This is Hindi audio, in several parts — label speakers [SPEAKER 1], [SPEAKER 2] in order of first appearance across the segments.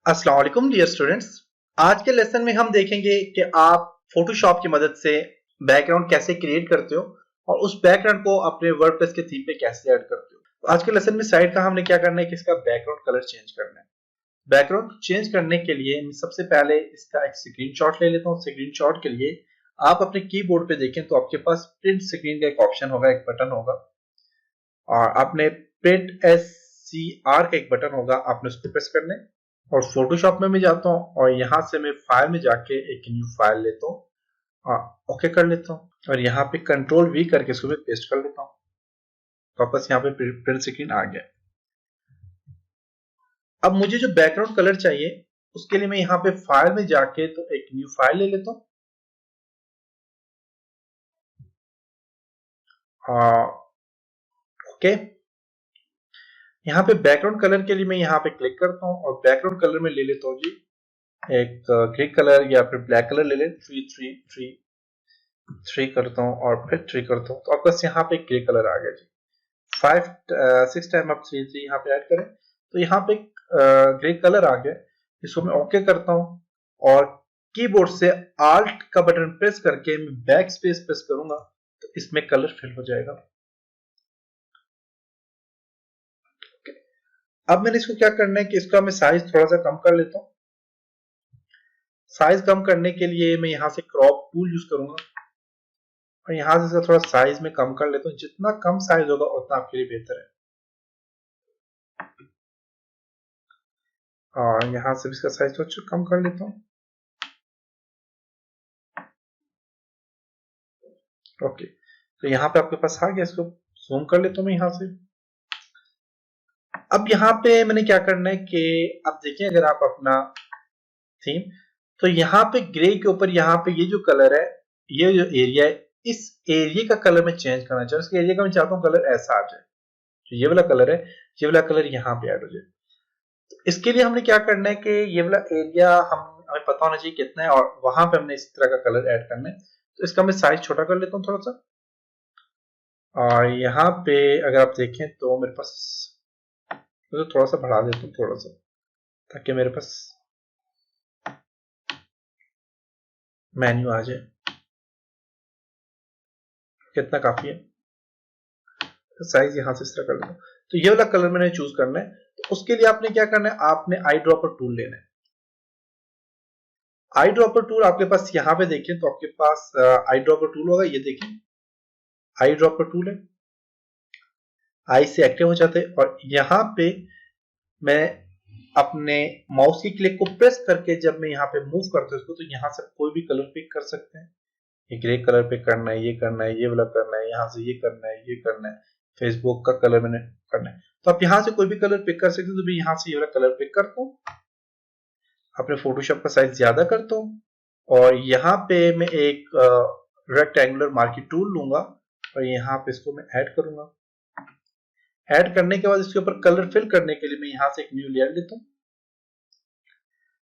[SPEAKER 1] अस्सलाम वालेकुम डियर स्टूडेंट्स। आज के लेसन में हम देखेंगे कि आप फोटोशॉप की मदद से बैकग्राउंड कैसे क्रिएट करते हो और उस बैकग्राउंड को अपने वर्डप्रेस के थीम पे कैसे ऐड करते हो। तो आज के लेसन में साइड का हमने क्या करना है कि इसका बैकग्राउंड कलर चेंज करना है। बैकग्राउंड चेंज करने के लिए मैं सबसे पहले इसका एक स्क्रीनशॉट ले लेता हूँ। स्क्रीनशॉट के लिए आप अपने कीबोर्ड पे देखें तो आपके पास प्रिंट स्क्रीन का एक ऑप्शन होगा, एक बटन होगा और आपने प्रिंट SCR का एक बटन होगा, आपने उसको प्रेस करना है। और फोटोशॉप में मैं जाता हूँ और यहाँ से मैं फाइल में जाके एक न्यू फाइल लेता हूँ और ओके कर लेता हूँ और यहाँ पे कंट्रोल V करके इसको मैं पेस्ट कर लेता हूँ। वापस यहाँ पे प्रिंट स्क्रीन आ गया। अब मुझे जो बैकग्राउंड कलर चाहिए उसके लिए मैं यहाँ पे फाइल में जाके तो एक न्यू फाइल ले लेता हूँ। ओके, यहाँ पे बैकग्राउंड कलर के लिए मैं यहाँ पे क्लिक करता हूँ और बैकग्राउंड कलर में ले लेता हूँ जी एक ग्रे कलर या फिर ब्लैक कलर ले ले। 3 करता हूँ और फिर 3 करता हूँ तो आपका यहाँ पे ग्रे कलर आ गया जी। 6 टाइम आप 3 यहाँ पे ऐड करें तो यहाँ पे ग्रे कलर आ गया। इसको मैं ओके करता हूँ और कीबोर्ड से Alt का बटन प्रेस करके मैं बैक स्पेस प्रेस करूंगा तो इसमें कलर फिल हो जाएगा। अब मैंने इसको क्या करना है कि इसका मैं साइज थोड़ा सा कम कर लेता हूँ। साइज कम करने के लिए मैं यहाँ से क्रॉप टूल यूज करूंगा और यहाँ से थोड़ा साइज में कम कर लेता हूँ। जितना कम साइज होगा उतना आपके लिए बेहतर है। और यहाँ से इसका साइज थोड़ा कम कर लेता हूँ। ओके, तो यहाँ पे आपके पास आ गया। इसको जूम कर लेता हूँ मैं यहाँ से। अब यहाँ पे मैंने क्या करना है कि अब देखिए, अगर आप अपना थीम तो यहाँ पे ग्रे के ऊपर यहाँ पे ये जो कलर है, ये जो एरिया है, इस एरिया का कलर मैं चेंज करना चाहूँ। इस एरिया का मैं चाहता हूँ कलर ऐसा आ जाए। तो ये वाला कलर है, ये वाला कलर यहाँ पे ऐड हो जाए। तो इसके लिए हमने क्या करना है कि ये वाला एरिया हमें पता होना चाहिए कितना है और वहां पे हमने इस तरह का कलर ऐड करना है। तो इसका मैं साइज छोटा कर लेता हूँ थोड़ा सा। और यहाँ पे अगर आप देखें तो मेरे पास तो थोड़ा सा बढ़ा देता हूँ थोड़ा सा, ताकि मेरे पास मेन्यू आ जाए। कितना काफी है, तो साइज यहाँ से इस तरह कर लेता हूँ। तो ये वाला कलर मैंने चूज करना है। तो उसके लिए आपने क्या करना है, आपने आई ड्रॉपर टूल लेना है। आई ड्रॉपर टूल आपके पास यहाँ पे देखें तो आपके पास आई ड्रॉपर टूल होगा। ये देखें, आई ड्रॉपर टूल है, आई से एक्टिव हो जाते हैं। और यहाँ पे मैं अपने माउस की क्लिक को प्रेस करके जब मैं यहाँ पे मूव करता हूँ इसको, तो यहाँ से कोई भी कलर पिक कर सकते हैं। ये ग्रे कलर पे करना है, ये करना है, ये वाला करना है, यहाँ से ये करना है, ये करना है, फेसबुक का कलर मैंने करना है। तो आप यहाँ से कोई भी कलर पिक कर सकते हैं। तो मैं यहाँ से ये वाला कलर पिक करता हूँ, अपने फोटोशॉप का साइज ज्यादा करता हूँ और यहाँ पे मैं एक रेक्टेंगुलर मार्की टूल लूंगा और यहाँ पे इसको मैं ऐड करूंगा। ऐड करने के बाद इसके ऊपर कलर फिल करने के लिए मैं यहाँ से एक न्यू लेयर लेता हूँ।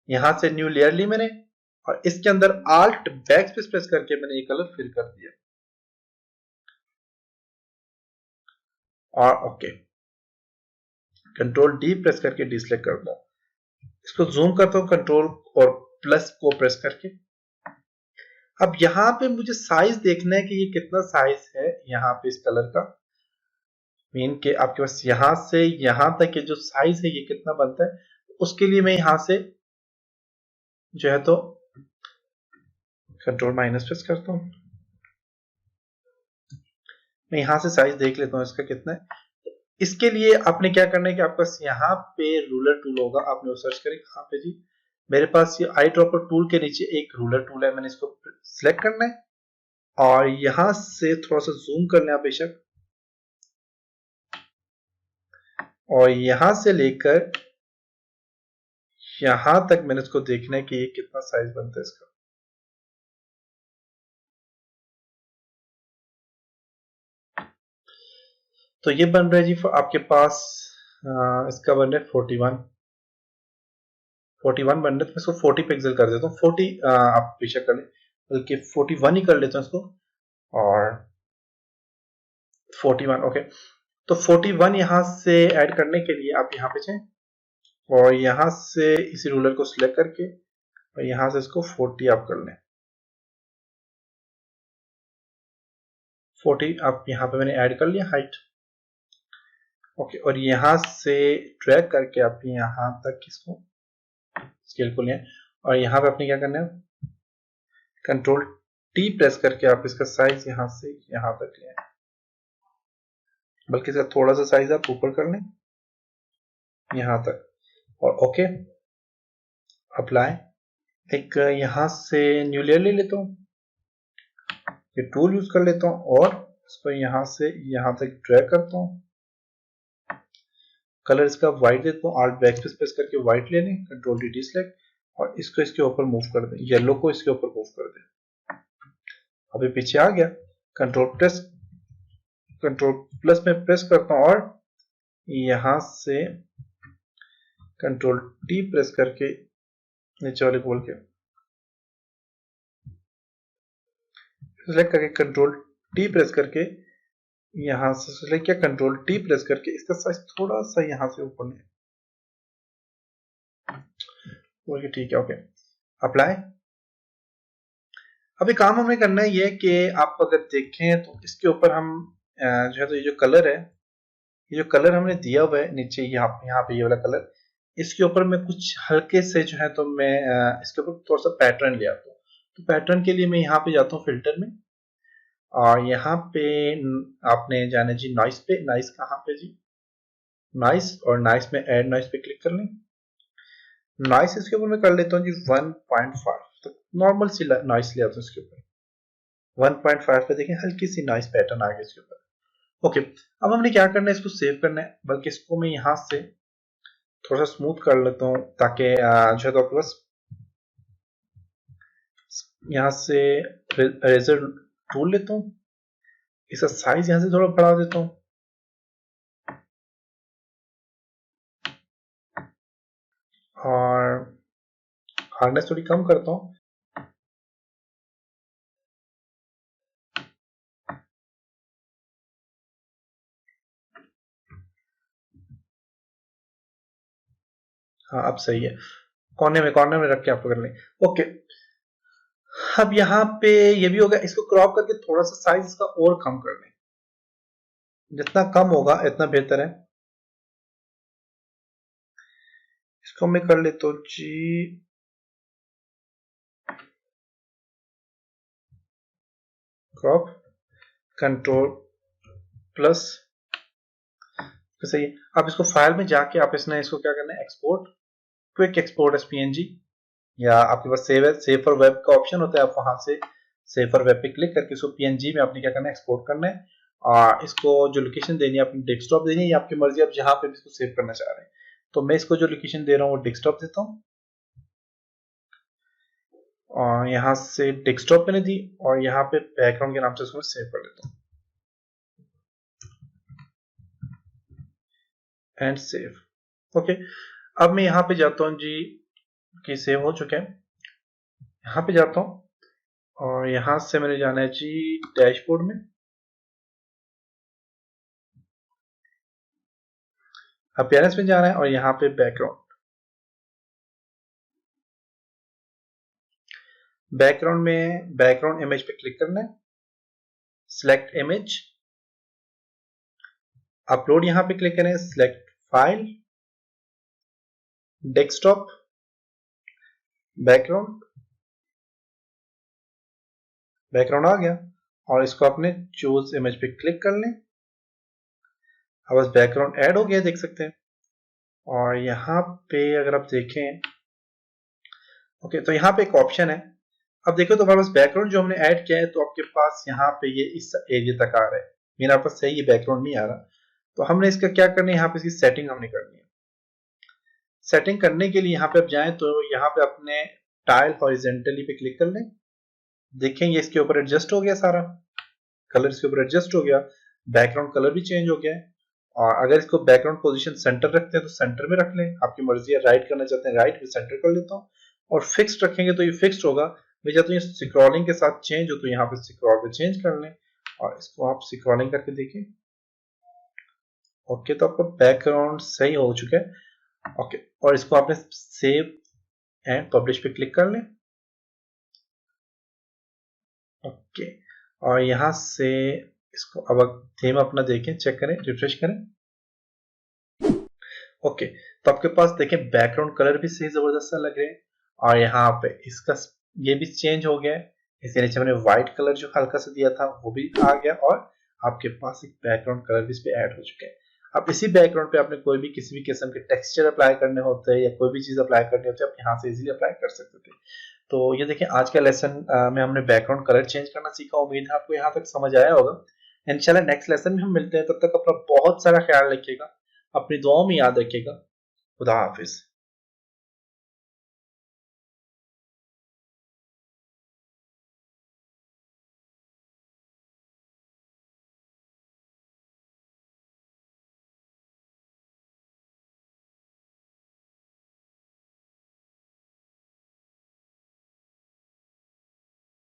[SPEAKER 1] यहाँ से न्यू लेयर ली मैंने और इसके अंदर Alt बैक स्पेस प्रेस करके मैंने ये कलर फिल कर दिया और ओके, कंट्रोल D प्रेस करके डिसलेक्ट कर दूं। इसको जूम करता हूँ कंट्रोल और प्लस को प्रेस करके। अब यहाँ पे मुझे साइज देखना है कि ये कितना साइज है यहाँ पे इस कलर का। मीन के आपके पास यहाँ से यहाँ तक के जो साइज है ये कितना बनता है, उसके लिए मैं यहाँ से जो है तो कंट्रोल माइनस प्रेस करता हूँ। मैं यहाँ से साइज देख लेता हूँ इसका कितना है। इसके लिए आपने क्या करना है कि आपके पास यहाँ पे रूलर टूल होगा, आपने वो सर्च करें कहाँ पे जी। मेरे पास ये आई ड्रॉपर टूल के नीचे एक रूलर टूल है, मैंने इसको सिलेक्ट करना है और यहाँ से थोड़ा सा जूम कर लें बेशक, और यहाँ से लेकर यहाँ तक मैंने इसको देखना है कि ये कितना साइज बनता है इसका। तो ये बन रहा है जी आपके पास इसका बन रहा है 41 बन रहा है। तो इसको 40 पिक्सल कर देता हूँ। 40 आप बेशक कर लें, बल्कि 41 ही कर लेता हूँ इसको और 41 ओके। तो 41 यहाँ से ऐड करने के लिए आप यहाँ पे जाएं और यहां से इसी रूलर को सिलेक्ट करके और यहां से इसको 40 आप कर लें। 40 आप यहां पे मैंने ऐड कर लिया हाइट। ओके, और यहां से ड्रैग करके आप यहां तक इसको स्केल को लें और यहां पे आपने क्या करना है, कंट्रोल टी प्रेस करके आप इसका साइज यहां से यहां तक लें, बल्कि इसका थोड़ा सा साइज आप ऊपर कर लें यहां तक, और ओके अप्लाई। एक यहां से न्यू लेयर ले लेता हूं, ये टूल यूज कर लेता हूं और इसको यहां से यहां तक ड्रैग करता हूं। कलर इसका व्हाइट देता हूं, आल्ट बैक प्रेस करके व्हाइट ले लें, कंट्रोल डी सेलेक्ट और इसको इसके ऊपर मूव कर दें, येलो को इसके ऊपर मूव कर दें। अभी पीछे आ गया, कंट्रोल प्लस में प्रेस करता हूं और यहां से कंट्रोल टी प्रेस करके नीचे वाले बोल के सिलेक्ट करके कंट्रोल टी प्रेस करके यहां से सिलेक्ट किया, कंट्रोल टी प्रेस करके इसका साइज थोड़ा सा यहां से ऊपर ले, ओके ठीक है, ओके अप्लाई। अभी काम हमें करना है ये कि आप अगर देखें तो इसके ऊपर हम जो है तो ये जो कलर है, ये जो कलर हमने दिया हुआ है नीचे यहाँ पे ये वाला कलर, इसके ऊपर मैं कुछ हल्के से जो है तो मैं इसके ऊपर थोड़ा सा पैटर्न ले आता हूँ। तो पैटर्न के लिए मैं यहाँ पे जाता हूँ फिल्टर में और यहाँ पे आपने जाना जी नॉइस पे, नॉइस कहाँ पे जी, नॉइस, और नॉइस में ऐड नॉइस पे क्लिक कर लें। नॉइस इसके ऊपर मैं कर लेता हूँ जी 1.5, तो नॉर्मल सी नॉइस ले आता हूँ इसके ऊपर 1.5 पे, देखें हल्की सी नॉइस पैटर्न आ गया इसके ऊपर। ओके, अब हमने क्या करना है, इसको सेव करना है, बल्कि इसको मैं यहाँ से थोड़ा सा स्मूथ कर लेता हूँ ताकि जो है तो आपके पास यहाँ से रेजर टूल लेता हूँ, इसका साइज यहाँ से थोड़ा बढ़ा देता हूँ और हार्डनेस थोड़ी कम करता हूँ। हाँ अब सही है, कॉर्नर में रख के आपको कर लें। ओके, अब यहाँ पे ये भी होगा, इसको क्रॉप करके थोड़ा सा साइज इसका और कम कर लें, जितना कम होगा इतना बेहतर है। इसको मैं कर लेता हूँ जी क्रॉप, कंट्रोल प्लस, सही है। अब इसको फाइल में जाके आप इसको क्या करना है, export, quick export as PNG, या आपके पास सेव है, सेव फॉर वेब का ऑप्शन होता है, आप वहां से सेव फॉर वेब पे क्लिक करके इसको पीएनजी में आपने क्या करना है, एक्सपोर्ट करना है। और इसको जो लोकेशन देनी है, अपनी डेस्कटॉप देनी है या आपकी मर्जी, आप जहां पे भी इसको सेव करना चाह रहे हैं। तो मैं इसको जो लोकेशन दे रहा हूँ वो डेस्कटॉप देता हूँ और यहाँ से डेस्कटॉप मैंने दी और यहाँ पे बैकग्राउंड के नाम से इसको सेव कर लेता हूँ एंड सेव। ओके, अब मैं यहाँ पे जाता हूँ जी कि सेव हो चुके हैं, यहाँ पे जाता हूँ और यहाँ से मैंने जाना है जी डैशबोर्ड में, अपीयरेंस में जाना है और यहाँ पे बैकग्राउंड में बैकग्राउंड इमेज पे क्लिक करना है, सिलेक्ट इमेज, अपलोड यहाँ पे क्लिक करें, select file, desktop, background, background आ गया और इसको आपने चूज इमेज पे क्लिक कर लें। अब बस बैकग्राउंड ऐड हो गया देख सकते हैं। और यहाँ पे अगर आप देखें, ओके, तो यहाँ पे एक ऑप्शन है, अब देखो तो हमारे पास बैकग्राउंड जो हमने ऐड किया है तो आपके पास यहाँ पे ये इस एरिया तक आ रहा है, मेरा पास सही ये बैकग्राउंड नहीं आ रहा, तो हमने इसका क्या करना है, यहाँ पे इसकी सेटिंग हमने करनी है। सेटिंग करने के लिए यहाँ पे आप जाएं तो यहाँ पे अपने टाइल हॉरिजेंटली पे क्लिक कर लें, देखेंगे इसके ऊपर एडजस्ट हो गया, सारा कलर इसके ऊपर एडजस्ट हो गया, बैकग्राउंड कलर भी चेंज हो गया है। और अगर इसको बैकग्राउंड पोजीशन सेंटर रखते हैं तो सेंटर में रख लें, आपकी मर्जी है, राइट करना चाहते हैं राइट में सेंटर कर लेता हूँ, और फिक्स्ड रखेंगे तो ये फिक्स्ड होगा, मैं चाहता हूँ स्क्रॉलिंग के साथ चेंज हो तो यहाँ पे स्क्रॉल पे चेंज कर लें और इसको आप स्क्रॉलिंग करके देखें। ओके, तो आपका बैकग्राउंड सही हो चुका है। ओके, और इसको आपने सेव एंड पब्लिश पे क्लिक कर लें। ओके, और यहां से इसको अब थीम अपना देखें, चेक करें, रिफ्रेश करें। ओके, तो आपके पास देखें बैकग्राउंड कलर भी सही जबरदस्त सा लग रहे हैं, और यहाँ पे इसका ये भी चेंज हो गया है। इसके नीचे मैंने व्हाइट कलर जो हल्का सा दिया था वो भी आ गया, और आपके पास एक बैकग्राउंड कलर भी इस पे ऐड हो चुके हैं। अब इसी बैकग्राउंड पे आपने कोई भी किसी भी किस्म के टेक्सचर अप्लाई करने होते हैं या कोई भी चीज अप्लाई करनी होती है, आप यहाँ से इजीली अप्लाई कर सकते थे। तो ये देखें आज का लेसन में हमने बैकग्राउंड कलर चेंज करना सीखा। उम्मीद है आपको यहाँ तक समझ आया होगा। इंशाल्लाह नेक्स्ट लेसन में हम मिलते हैं, तब तक अपना बहुत सारा ख्याल रखिएगा, अपनी दुआओं में याद रखिएगा। खुदा हाफिज।